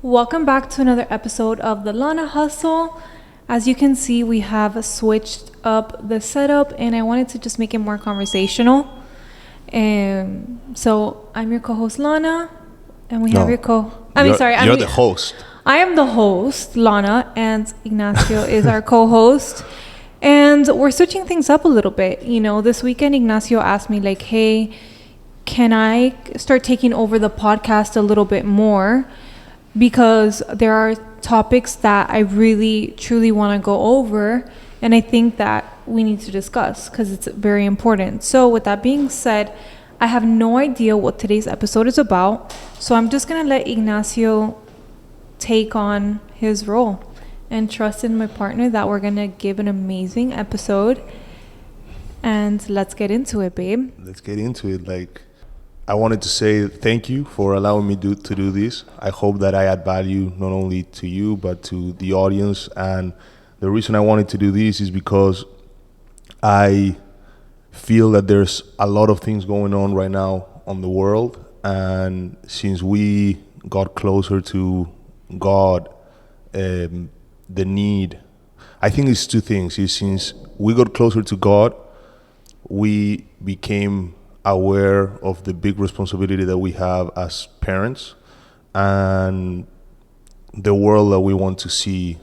Welcome back to another episode of the Lana Hustle. As you can see, we have switched up the setup and I wanted to just make it more conversational. So I'm your co-host Lana and we have your You're the host. I am the host, Lana, and Ignacio is our co-host. And we're switching things up a little bit. You know, this weekend Ignacio asked me like, hey, can I start taking over the podcast a little bit more? Because there are topics that I really, truly want to go over. And I think that we need to discuss because it's very important. So with that being said, I have no idea what today's episode is about. So I'm just going to let Ignacio take on his role and trust in my partner that we're going to give an amazing episode. And let's get into it, babe. Let's get into it. I wanted to say thank you for allowing me to do this. I hope that I add value not only to you, but to the audience. And the reason I wanted to do this is because I feel that there's a lot of things going on right now on the world. And since we got closer to God, the need, I think it's two things. Is since we got closer to God, we became aware of the big responsibility that we have as parents and the world that we want to see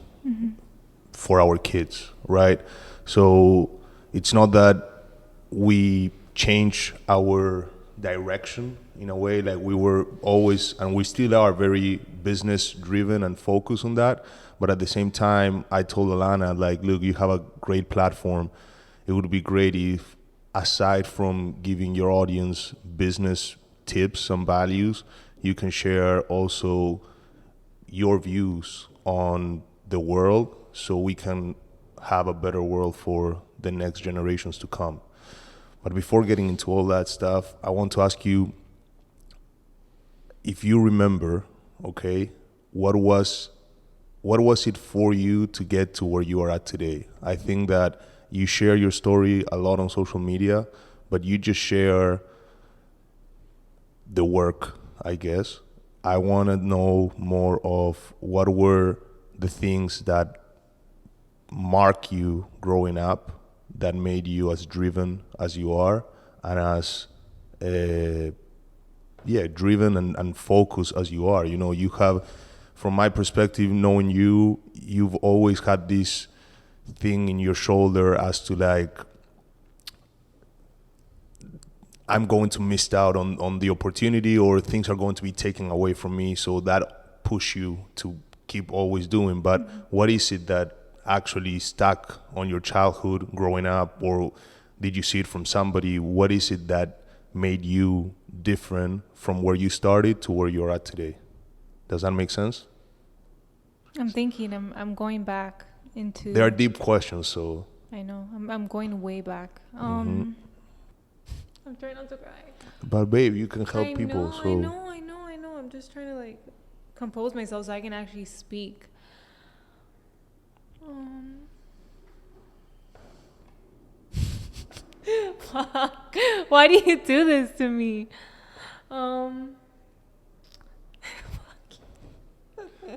for our kids, right? So it's not that we change our direction in a way, like we were always, and we still are very business driven and focused on that. But at the same time, I told Alana, like, look, you have a great platform. It would be great if, aside from giving your audience business tips and values, you can share also your views on the world so we can have a better world for the next generations to come. But before getting into all that stuff, I want to ask you if you remember, okay, what was it for you to get to where you are at today? I think that you share your story a lot on social media, but you just share the work, I guess. I want to know more of what were the things that mark you growing up that made you as driven as you are and as driven and focused as you are. You know, you have, from my perspective, knowing you've always had this thing in your shoulder as to like, I'm going to miss out on the opportunity, or things are going to be taken away from me, so that push you to keep always doing. But what is it that actually stuck on your childhood growing up, or did you see it from somebody? What is it that made you different from where you started to where you're at today? Does that make sense? I'm thinking, I'm going back into. They are deep questions, so. I know. I'm going way back. I'm trying not to cry. But babe, you can help people. So I know. I'm just trying to like compose myself so I can actually speak. Fuck. Why do you do this to me?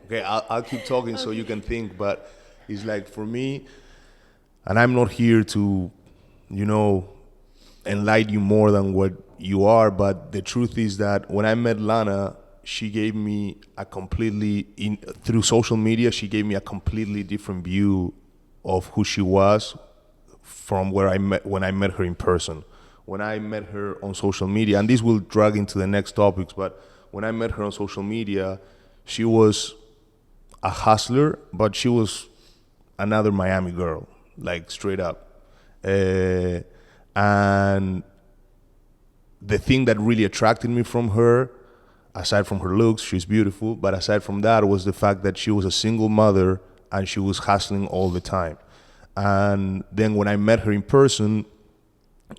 Okay, I'll keep talking so you can think, but it's like for me, and I'm not here to, enlighten you more than what you are, but the truth is that when I met Lana, she gave me through social media, she gave me a completely different view of who she was from when I met her in person. When I met her on social media, and this will drag into the next topics, but when I met her on social media, she was a hustler, but she was another Miami girl, like straight up. And the thing that really attracted me from her, aside from her looks, she's beautiful, but aside from that was the fact that she was a single mother and she was hustling all the time. And then when I met her in person,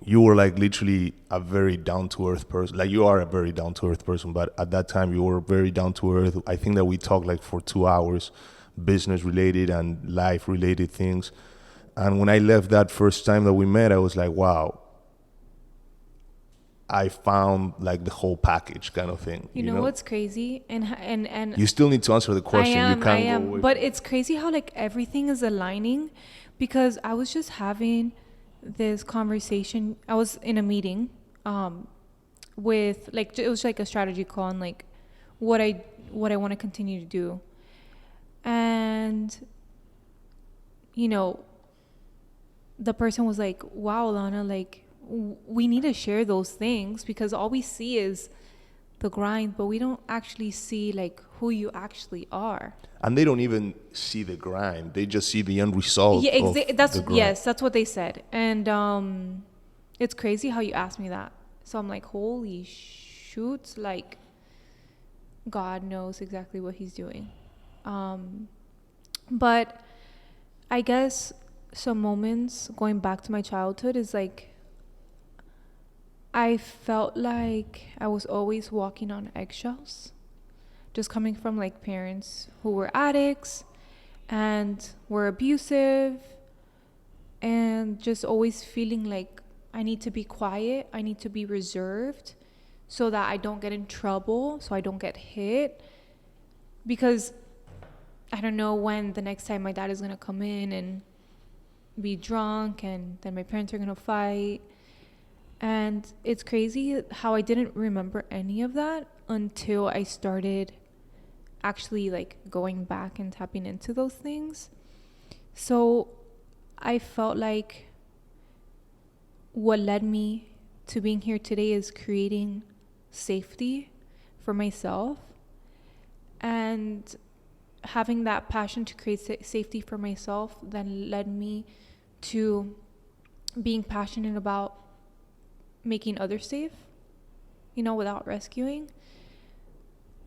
you were like literally a very down-to-earth person. Like, you are a very down-to-earth person, but at that time you were very down-to-earth. I think that we talked like for 2 hours, business-related and life-related things. And when I left that first time that we met, I was like, wow, I found like the whole package kind of thing. You know what's crazy? And you still need to answer the question. You can't I go am. away But from it's crazy how like everything is aligning, because I was just having this conversation. I was in a meeting with like, it was like a strategy call on like what I want to continue to do. And you know, the person was like, wow, Lana, like we need to share those things, because all we see is the grind, but we don't actually see like who you actually are. And they don't even see the grind. They just see the end result of That's the grind. yes, that's what they said. And it's crazy how you asked me that. So I'm like, holy shoot, like God knows exactly what he's doing. But I guess some moments going back to my childhood is like, I felt like I was always walking on eggshells, just coming from like parents who were addicts and were abusive, and just always feeling like I need to be quiet, I need to be reserved so that I don't get in trouble, so I don't get hit, because I don't know when the next time my dad is going to come in and be drunk, and then my parents are going to fight. And it's crazy how I didn't remember any of that until I started actually like going back and tapping into those things. So I felt like what led me to being here today is creating safety for myself, and having that passion to create safety for myself then led me to being passionate about making others safe, without rescuing,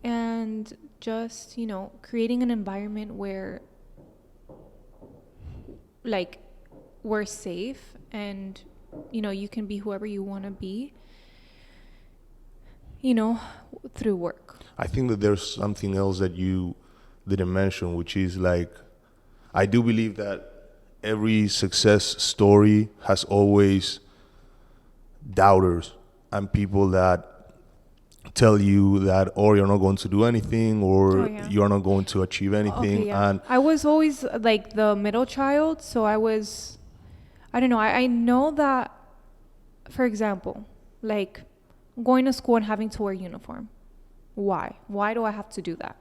and just, creating an environment where like we're safe, and you can be whoever you want to be, through work. I think that there's something else that you didn't mention, which is like, I do believe that every success story has always doubters and people that tell you that, or you're not going to do anything, or you're not going to achieve anything. Okay, yeah. And I was always like the middle child, so I don't know. I know that, for example, like going to school and having to wear uniform. Why? Why do I have to do that?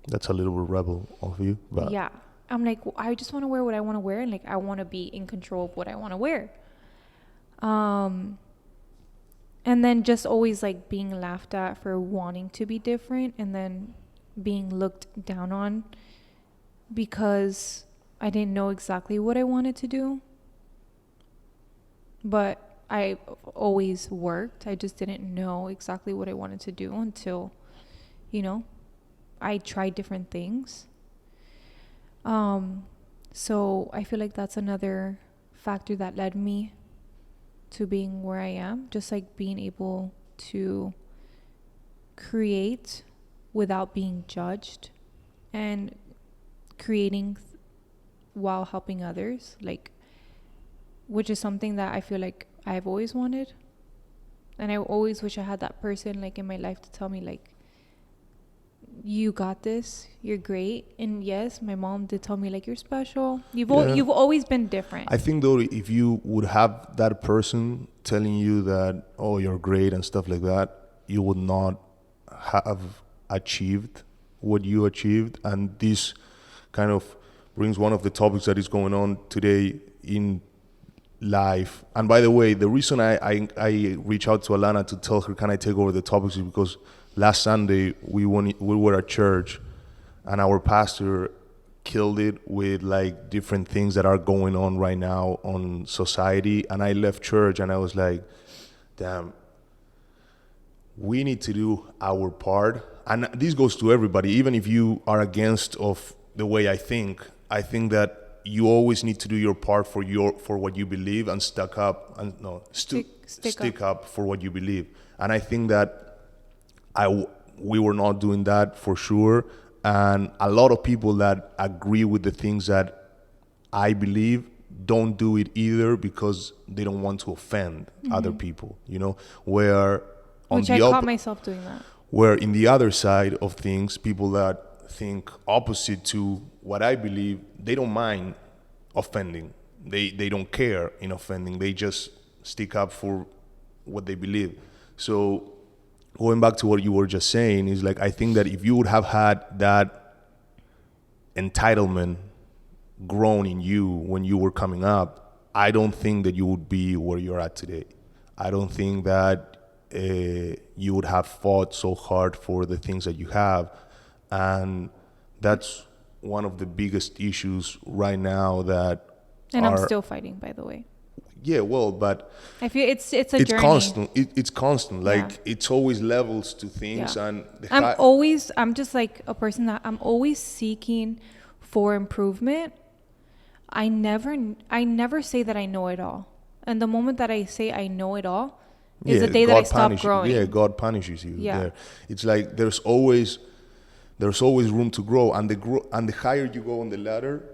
That's a little bit rebel of you, but yeah. I'm like, I just want to wear what I want to wear, and like I want to be in control of what I want to wear. And then just always like being laughed at for wanting to be different, and then being looked down on because I didn't know exactly what I wanted to do. But I always worked. I just didn't know exactly what I wanted to do until, I tried different things. So I feel like that's another factor that led me to being where I am, just like being able to create without being judged, and creating while helping others, like, which is something that I feel like I've always wanted. And I always wish I had that person like in my life to tell me like, you got this, you're great. And yes, my mom did tell me like, you're special, you've always been different. I think though, if you would have that person telling you that, oh, you're great and stuff like that, you would not have achieved what you achieved. And this kind of brings one of the topics that is going on today in life. And by the way, the reason I reach out to Alana to tell her, can I take over the topics, is because last Sunday we were at church, and our pastor killed it with like different things that are going on right now on society. And I left church and I was like, damn, we need to do our part. And this goes to everybody, even if you are against of the way I think that you always need to do your part for what you believe, and stick up for what you believe. And I think that we were not doing that for sure. And a lot of people that agree with the things that I believe don't do it either because they don't want to offend other people, you know, where on Which I caught myself doing that. where in the other side of things, people that think opposite to what I believe, they don't mind offending. They don't care in offending. They just stick up for what they believe. So going back to what you were just saying is like, I think that if you would have had that entitlement grown in you when you were coming up, I don't think that you would be where you're at today. I don't think that you would have fought so hard for the things that you have. And that's one of the biggest issues right now that And I'm still fighting, by the way. Yeah, well, but I feel it's a it's journey. constant. It's constant. Like, Yeah. it's always levels to things. Yeah. And I'm just like a person that I'm always seeking for improvement. I never say that I know it all. And the moment that I say I know it all is the day that I stop growing. Yeah, God punishes you. Yeah. There. It's like there's always room to grow, and the higher you go on the ladder,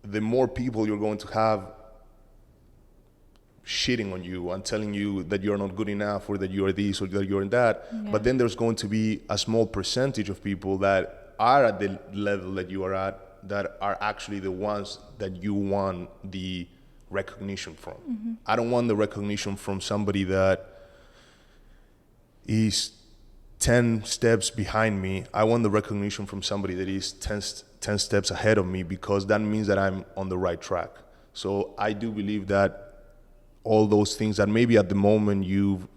the more people you're going to have shitting on you and telling you that you're not good enough or that you're this or that you're that. Yeah. But then there's going to be a small percentage of people that are at the level that you are at that are actually the ones that you want the recognition from. I don't want the recognition from somebody that is 10 steps behind me. I want the recognition from somebody that is 10 steps ahead of me, because that means that I'm on the right track. So I do believe that all those things that maybe at the moment you've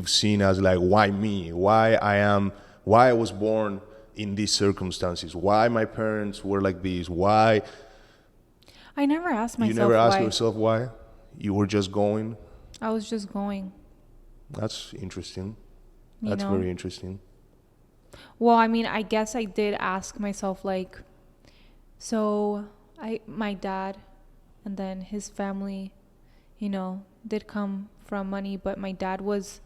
seen as like, why me? Why I was born in these circumstances? Why my parents were like this? Why? I never asked myself You never asked why. yourself why? You were just going? I was just going. That's interesting. You That's know? very interesting. Well, I mean, I guess I did ask myself, like, so my dad and then his family, you know, did come from money, but my dad was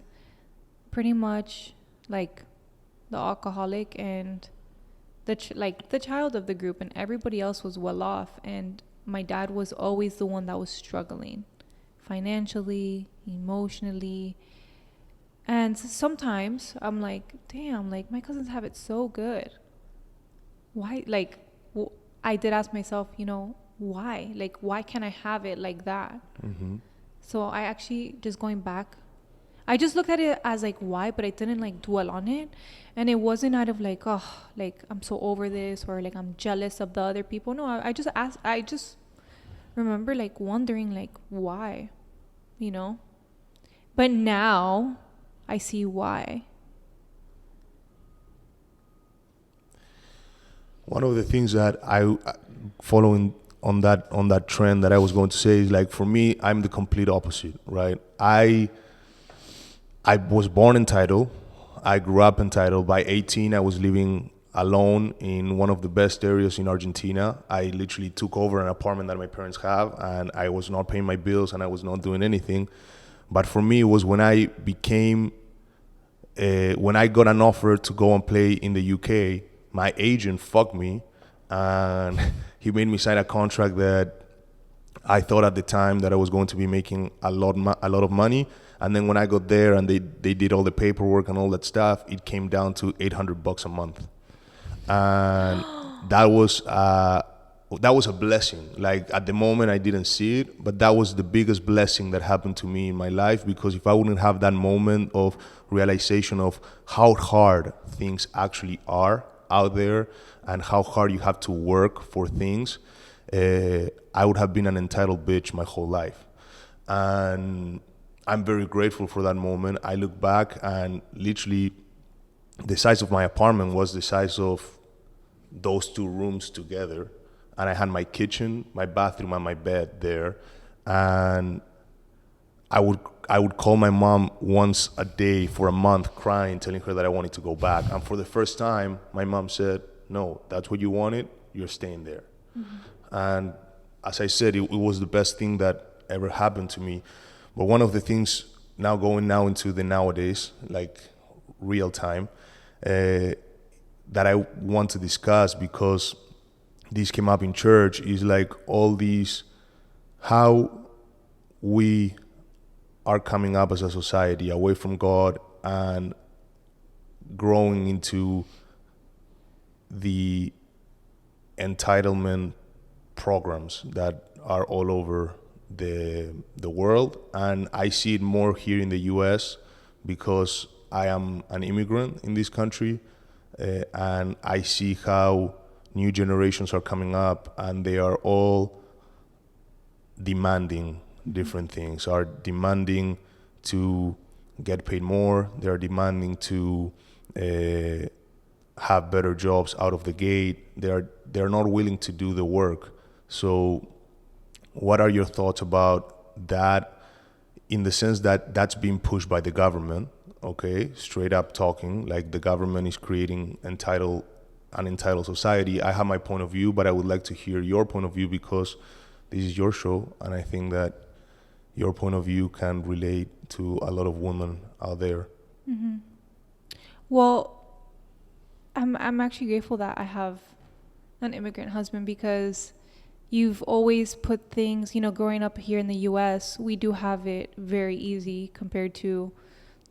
pretty much like the alcoholic and the child of the group, and everybody else was well off, and my dad was always the one that was struggling financially, emotionally. And sometimes I'm like, damn, like my cousins have it so good. Why? Like, I did ask myself, you know, why? Like, why can't I have it like that? Mm-hmm. So I actually, just going back, I just looked at it as like, why? But I didn't like dwell on it. And it wasn't out of like, oh, like I'm so over this, or like I'm jealous of the other people. No, I just asked, I just remember like wondering like, why, you know? But now I see why. One of the things that I following on that trend that I was going to say is, like, for me, I'm the complete opposite, right? I was born entitled. I grew up entitled. By 18, I was living alone in one of the best areas in Argentina. I literally took over an apartment that my parents have, and I was not paying my bills and I was not doing anything. But for me, it was when I got an offer to go and play in the UK. My agent fucked me, and he made me sign a contract that I thought at the time that I was going to be making a lot of money. And then when I got there and they did all the paperwork and all that stuff, it came down to $800 a month. And that was a blessing. Like, at the moment I didn't see it, but that was the biggest blessing that happened to me in my life, because if I wouldn't have that moment of realization of how hard things actually are out there and how hard you have to work for things, I would have been an entitled bitch my whole life. And I'm very grateful for that moment. I look back and literally the size of my apartment was the size of those two rooms together. And I had my kitchen, my bathroom, and my bed there. And I would call my mom once a day for a month, crying, telling her that I wanted to go back. And for the first time, my mom said, "No, that's what you wanted. You're staying there." Mm-hmm. And as I said, it was the best thing that ever happened to me. But one of the things going into the nowadays, like real time, that I want to discuss, because this came up in church, is like all these how we are coming up as a society away from God and growing into the entitlement programs that are all over the world. And I see it more here in the US because I am an immigrant in this country, and I see how new generations are coming up and they are all demanding different things, are demanding to get paid more, they're demanding to have better jobs out of the gate. They're not willing to do the work. So what are your thoughts about that, in the sense that that's being pushed by the government? Okay, straight up talking, like the government is creating an entitled society. I have my point of view, but I would like to hear your point of view because this is your show, and I think that your point of view can relate to a lot of women out there. Mm-hmm. Well, I'm actually grateful that I have an immigrant husband, because you've always put things, growing up here in the US, we do have it very easy compared to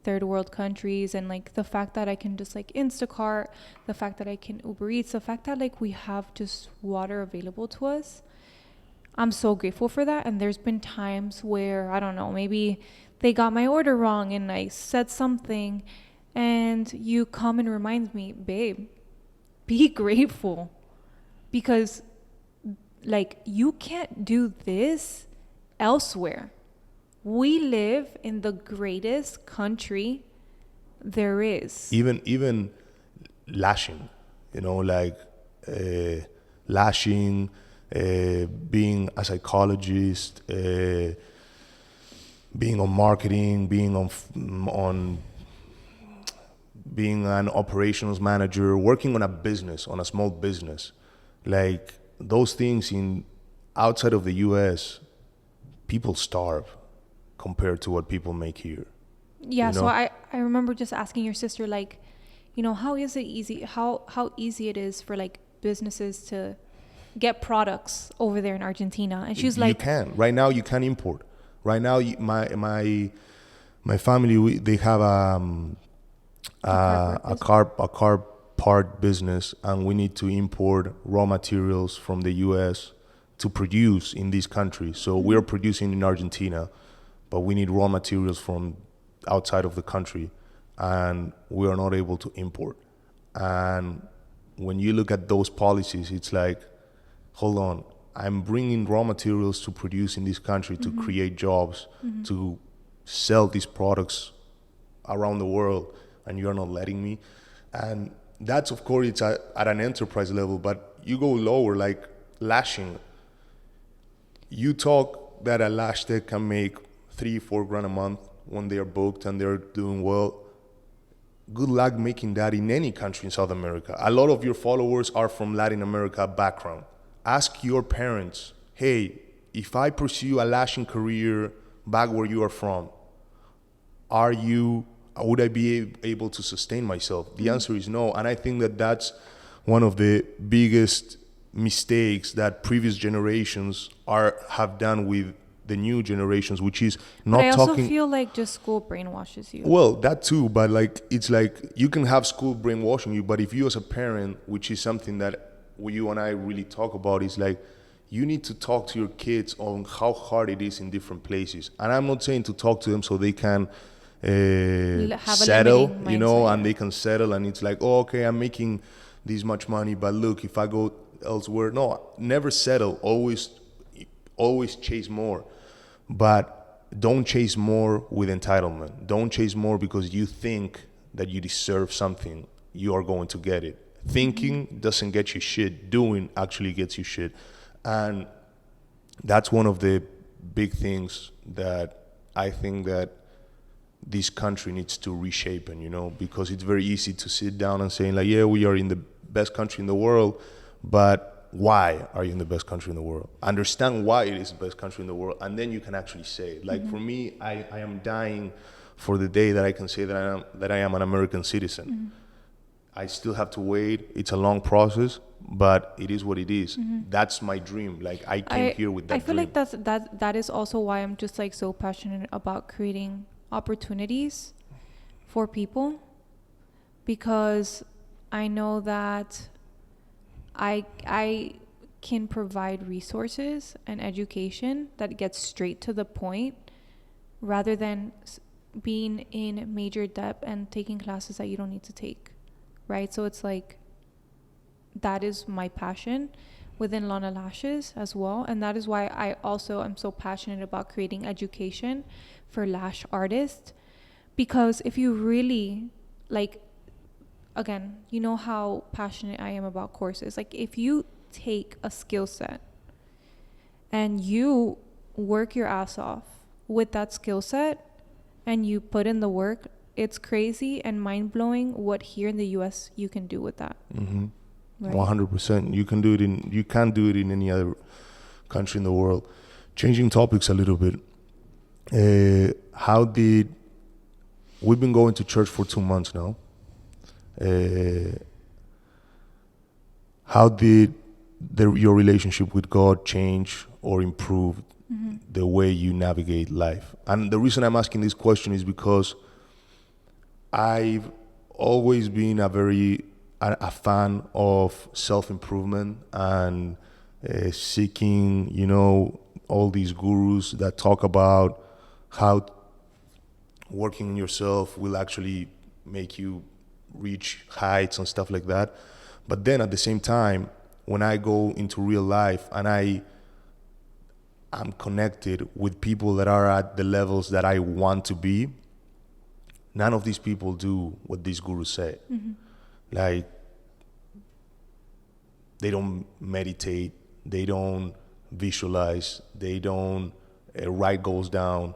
third world countries. And like the fact that I can just like Instacart, the fact that I can Uber Eats, the fact that like we have just water available to us, I'm so grateful for that. And there's been times where, I don't know, maybe they got my order wrong and I said something, and you come and remind me, babe, be grateful, because like you can't do this elsewhere. We live in the greatest country there is. Even lashing, lashing, being a psychologist, being on marketing, being on being an operations manager, working on a small business, like those things outside of the US, people starve compared to what people make here. Yeah, so I remember just asking your sister, like, how easy it is for like businesses to get products over there in Argentina. And she was like, you can. Right now you can import. Right now my family, they have a car part business, and we need to import raw materials from the US to produce in this country. So we're producing in Argentina, but we need raw materials from outside of the country, and we are not able to import. And when you look at those policies, it's like, hold on, I'm bringing raw materials to produce in this country, to create jobs, to sell these products around the world, and you're not letting me. And that's, of course, it's at an enterprise level, but you go lower, like lashing. You talk that a lash tech can make $3-4 a month when they are booked and they're doing well. Good luck making that in any country in South America. A lot of your followers are from Latin America background. Ask your parents, hey, if I pursue a lashing career back where you are from, would I be able to sustain myself? The answer is no. And I think that that's one of the biggest mistakes that previous generations have done with the new generations, which is not talking. But I also feel like just school brainwashes you. Well, that too, but like it's like you can have school brainwashing you, but if you as a parent, which is something that you and I really talk about, is like you need to talk to your kids on how hard it is in different places. And I'm not saying to talk to them so they can settle, and they can settle, and it's like, oh, okay, I'm making this much money, but look, if I go elsewhere, no, never settle. Always chase more, but don't chase more with entitlement. Don't chase more because you think that you deserve something. You are going to get it. Thinking doesn't get you shit. Doing actually gets you shit. And that's one of the big things that I think that this country needs to reshape, because it's very easy to sit down and say, like, yeah, we are in the best country in the world, but why are you in the best country in the world? Understand why it is the best country in the world, and then you can actually say it. Like, for me, I am dying for the day that I can say that I am an American citizen. I still have to wait. It's a long process, but it is what it is. That's my dream. Like I came here with that I feel dream. like that is also why I'm just like so passionate about creating opportunities for people, because I know that I can provide resources and education that gets straight to the point, rather than being in major depth and taking classes that you don't need to take, right? So it's like, that is my passion within Lana Lashes as well, and that is why I also am so passionate about creating education for lash artists. Because if you really, like, again, you know how passionate I am about courses. Like, if you take a skill set and you work your ass off with that skill set and you put in the work, it's crazy and mind-blowing what here in the US you can do with that. Right? 100%. You can do it in. You can't do it in any other country in the world. Changing topics a little bit. How did we've been going to church for 2 months now? How did your relationship with God change or improve the way you navigate life? And the reason I'm asking this question is because I've always been a fan of self-improvement and seeking, all these gurus that talk about how working on yourself will actually make you reach heights and stuff like that. But then at the same time, when I go into real life and I'm connected with people that are at the levels that I want to be, none of these people do what these gurus say. Like, they don't meditate, they don't visualize, they don't write goals down.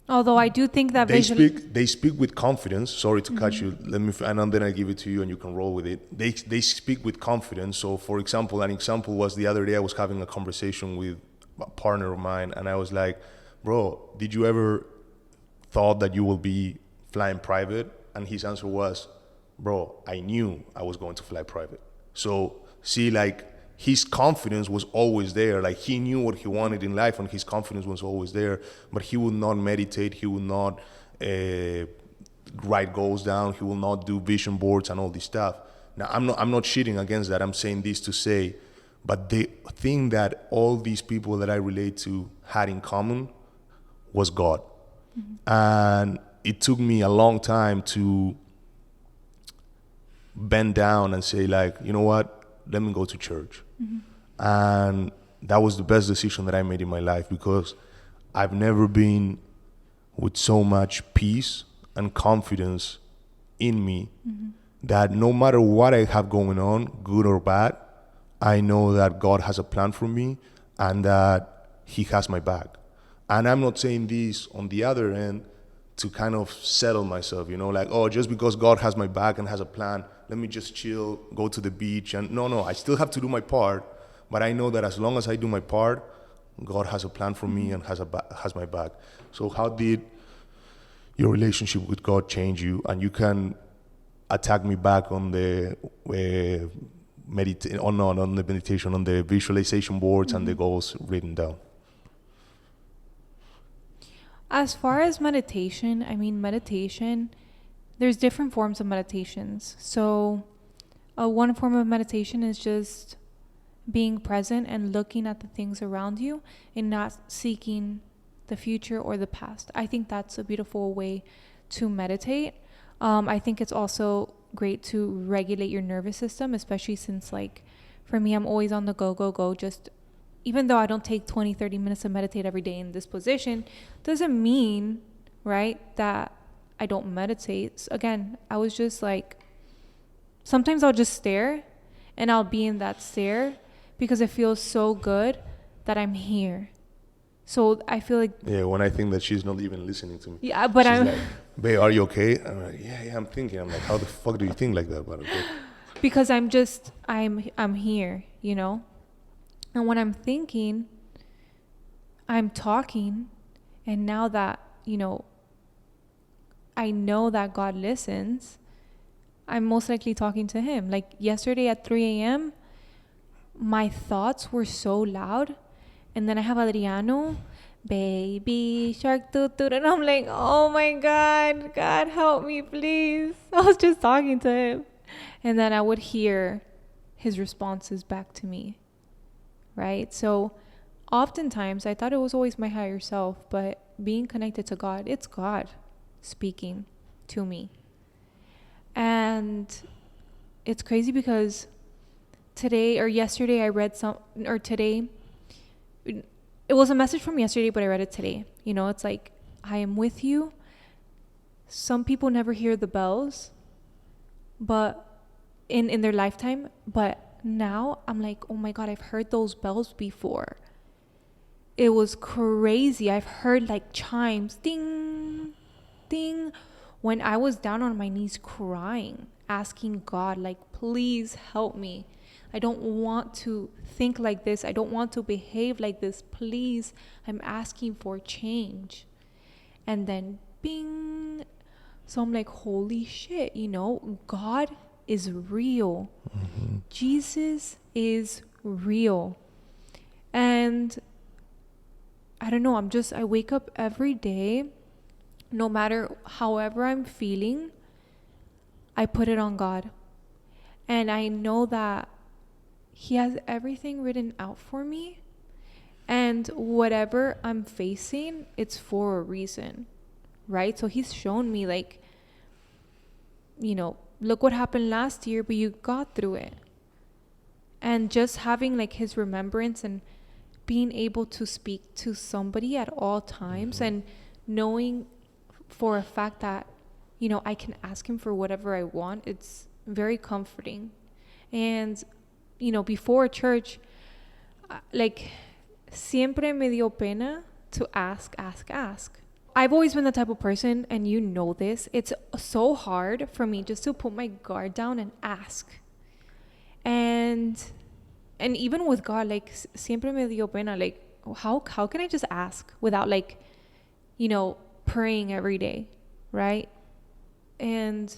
Although I do think that they speak with confidence. Sorry to cut you. Let me, and then I give it to you, and you can roll with it. They speak with confidence. So, for example, an example was the other day I was having a conversation with a partner of mine, and I was like, "Bro, did you ever thought that you will be flying private?" And his answer was, "Bro, I knew I was going to fly private." So, see, like, his confidence was always there. Like, he knew what he wanted in life, and his confidence was always there. But he would not meditate. He would not write goals down. He will not do vision boards and all this stuff. Now, I'm not shitting against that. I'm saying this to say, but the thing that all these people that I relate to had in common was God. And it took me a long time to bend down and say, like, you know what? Let me go to church. And that was the best decision that I made in my life, because I've never been with so much peace and confidence in me that no matter what I have going on, good or bad, I know that God has a plan for me and that He has my back. And I'm not saying this on the other end to kind of settle myself, like, oh, just because God has my back and has a plan, let me just chill, go to the beach. And no, I still have to do my part, but I know that as long as I do my part, God has a plan for me and has my back. So how did your relationship with God change you? And you can attack me back on the on the meditation, on the visualization boards and the goals written down. As far as meditation, there's different forms of meditations. So one form of meditation is just being present and looking at the things around you and not seeking the future or the past. I think that's a beautiful way to meditate. I think it's also great to regulate your nervous system, especially since, like, for me, I'm always on the go, just even though I don't take 20, 30 minutes to meditate every day in this position, doesn't mean, right, that I don't meditate. Again, I was just like, sometimes I'll just stare and I'll be in that stare because it feels so good that I'm here. So I feel like... Yeah, when I think that she's not even listening to me. Yeah, but she's I'm... like, babe, are you okay? I'm like, yeah, I'm thinking. I'm like, how the fuck do you think like that? But okay. Because I'm here, And when I'm thinking, I'm talking, and now that, I know that God listens, I'm most likely talking to him. Like yesterday at 3 a.m., my thoughts were so loud. And then I have Adriano, baby shark toot toot. And I'm like, oh my God, God help me, please. I was just talking to him. And then I would hear his responses back to me. Right? So oftentimes I thought it was always my higher self, but being connected to God, it's God speaking to me. And it's crazy because today or yesterday I read today, it was a message from yesterday, but I read it today. You know, it's like, I am with you. Some people never hear the bells, but in their lifetime, but now I'm like, oh my God, I've heard those bells before. It was crazy. I've heard like chimes, ding, ding, when I was down on my knees crying, asking God, like, please help me. I don't want to think like this. I don't want to behave like this. Please, I'm asking for change. And then bing. So I'm like, holy shit, you know, God is real. Mm-hmm. Jesus is real. And I don't know, I wake up every day, no matter however I'm feeling, I put it on God. And I know that He has everything written out for me. And whatever I'm facing, it's for a reason, right? So He's shown me, like, you know, look what happened last year, but you got through it. And just having like His remembrance and being able to speak to somebody at all times, mm-hmm. and knowing for a fact that, you know, I can ask Him for whatever I want, it's very comforting. And, you know, before church, like, siempre me dio pena to ask. I've always been the type of person, and you know this, it's so hard for me just to put my guard down and ask. And even with God, like, siempre me dio pena, like, how can I just ask without, like, you know, praying every day, right? And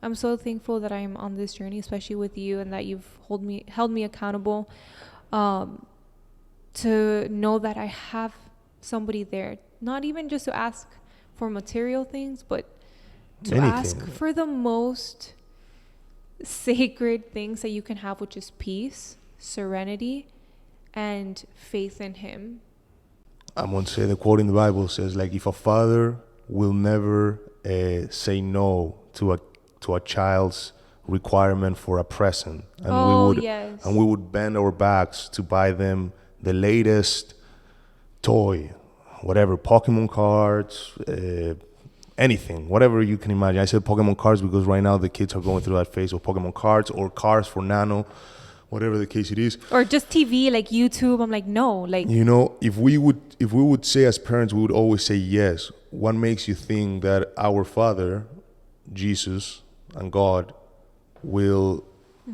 I'm so thankful that I'm on this journey, especially with you, and that you've held me accountable, to know that I have somebody there, not even just to ask for material things, but to ask for the most sacred things that you can have, which is peace, serenity, and faith in Him. I'm going to say the quote in the Bible says, like, if a father will never say no to a child's requirement for a present, and we would bend our backs to buy them the latest toy, whatever, Pokemon cards, anything, whatever you can imagine. I said Pokemon cards because right now the kids are going through that phase of Pokemon cards, or cars for Nano, whatever the case it is. Or just TV, like YouTube. I'm like, no, like, you know, if we would say as parents, we would always say yes. What makes you think that our Father, Jesus and God, will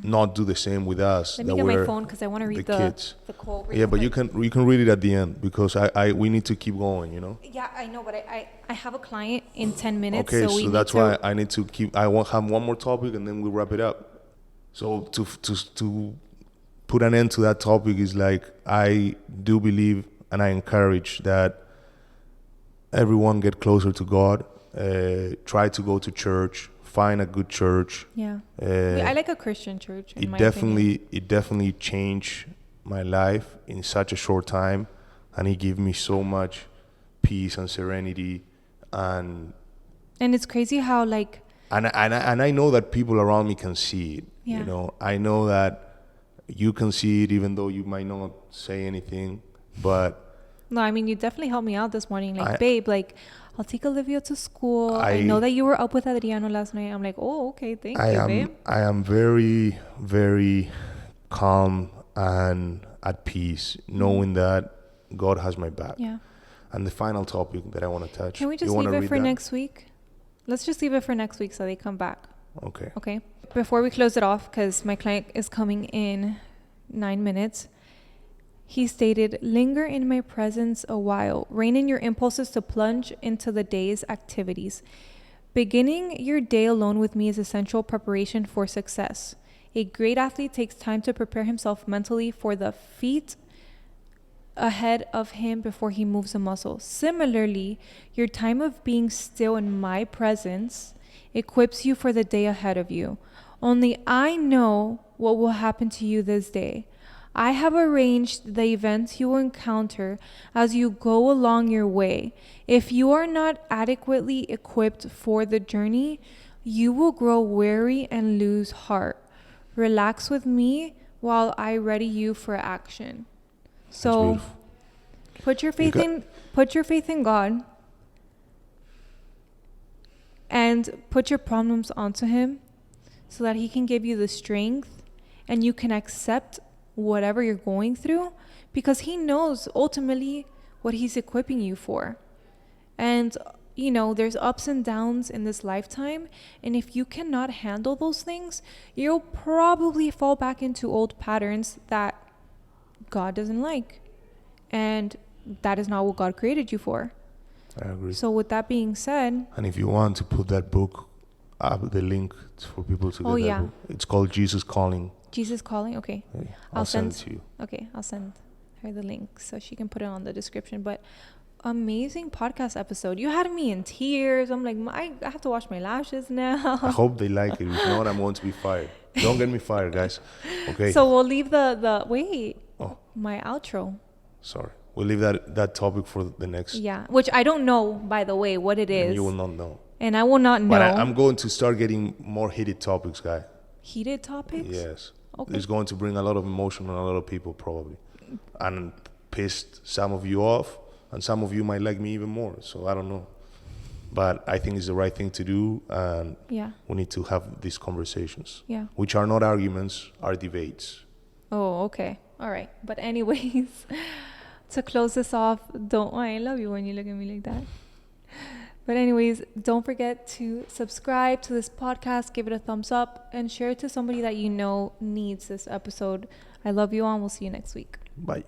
not do the same with us? Let me get my phone because I want to read the quote. Yeah, but you can read it at the end, because we need to keep going, you know. Yeah, I know, but I have a client in 10 minutes. Okay, so that's why I need to keep. I want have one more topic and then we'll wrap it up. So to put an end to that topic is, like, I do believe and I encourage that everyone get closer to God. Try to go to church. Find a good church. Yeah. I like a Christian church. It definitely changed my life in such a short time, and it gave me so much peace and serenity, and it's crazy how, like, and I know that people around me can see it. Yeah. You know, I know that you can see it, even though you might not say anything, but no, I mean, you definitely helped me out this morning. Like, babe, like, I'll take Olivia to school. I know that you were up with Adriano last night. I'm like, oh, okay, thank you, babe. I am very, very calm and at peace, knowing that God has my back. Yeah. And the final topic that I want to touch. Can we just leave it for next week? Let's just leave it for next week so they come back. Okay. Okay. Before we close it off, because my client is coming in 9 minutes. He stated, linger in my presence a while. Rein in your impulses to plunge into the day's activities. Beginning your day alone with me is essential preparation for success. A great athlete takes time to prepare himself mentally for the feat ahead of him before he moves a muscle. Similarly, your time of being still in my presence equips you for the day ahead of you. Only I know what will happen to you this day. I have arranged the events you will encounter as you go along your way. If you are not adequately equipped for the journey, you will grow weary and lose heart. Relax with me while I ready you for action. So put your faith in God and put your problems onto him so that he can give you the strength and you can accept whatever you're going through, because he knows ultimately what he's equipping you for. And there's ups and downs in this lifetime, and if you cannot handle those things, you'll probably fall back into old patterns that God doesn't like, and that is not what God created you for. I agree. So with that being said, And if you want to put that book up, the link for people to get that book, it's called Jesus Calling. Jesus Calling. Okay, I'll send it to you. Okay, I'll send her the link so she can put it on the description. But amazing podcast episode. You had me in tears. I'm like, I have to wash my lashes now. I hope they like it. If not, I'm going to be fired. Don't get me fired, guys. Okay. So we'll leave the wait. Oh, my outro. Sorry. We'll leave that topic for the next. Yeah, which I don't know, by the way, what it is. And you will not know. And I will not know. But I'm going to start getting more heated topics, guy. Heated topics? Yes. Okay. It's going to bring a lot of emotion on a lot of people, probably. And pissed some of you off, and some of you might like me even more. So I don't know. But I think it's the right thing to do, and we need to have these conversations. Yeah. Which are not arguments, are debates. Oh, okay. All right. But anyways, to close this off, I love you when you look at me like that. But anyways, don't forget to subscribe to this podcast, give it a thumbs up, and share it to somebody that you know needs this episode. I love you all, and we'll see you next week. Bye.